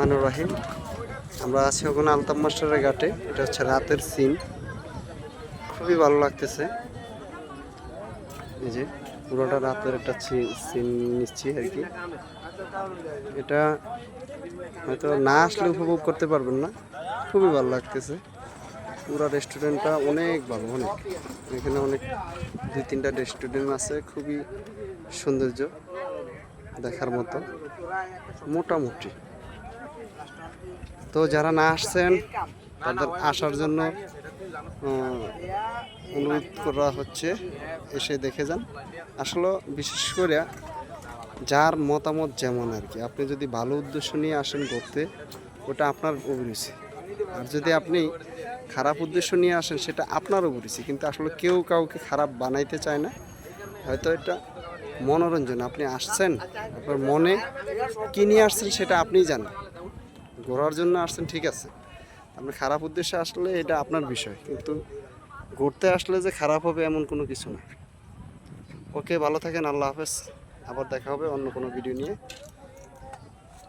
রহমানুর রহিম। আমরা আছি ওখানে আলতাফ মাস্টারের ঘাটে। এটা হচ্ছে রাতের সিন, খুবই ভালো লাগতেছে। এই যে পুরোটা রাতের একটা সিন নিচ্ছি আর কি। এটা হয়তো না আসলে উপভোগ করতে পারবেন না, খুবই ভালো লাগতেছে। পুরো রেস্টুরেন্টটা অনেক ভালো, অনেক। এখানে অনেক 2-3টা রেস্টুরেন্ট আছে, খুবই সৌন্দর্য দেখার মতো মোটামুটি। তো যারা না আসছেন তাদের আসার জন্য অনুরোধ করা হচ্ছে, এসে দেখে যান। আসলে বিশেষ করে যার মতামত যেমন আর কি, আপনি যদি ভালো উদ্দেশ্য নিয়ে আসেন ঘুরতে, ওটা আপনার অভিরুচি। আর যদি আপনি খারাপ উদ্দেশ্য নিয়ে আসেন, সেটা আপনার অভিরুচি। কিন্তু আসলে কেউ কাউকে খারাপ বানাইতে চায় না। হয়তো এটা মনোরঞ্জন, আপনি আসছেন, আপনার মনে কী নিয়ে আসছেন সেটা আপনিই জানেন। ঘোরার জন্য আসছেন, ঠিক আছে। আপনি খারাপ উদ্দেশ্যে আসলে এটা আপনার বিষয়, কিন্তু ঘুরতে আসলে যে খারাপ হবে এমন কোনো কিছু না। ওকে, ভালো থাকেন, আল্লাহ হাফেজ। আবার দেখা হবে অন্য কোনো ভিডিও নিয়ে।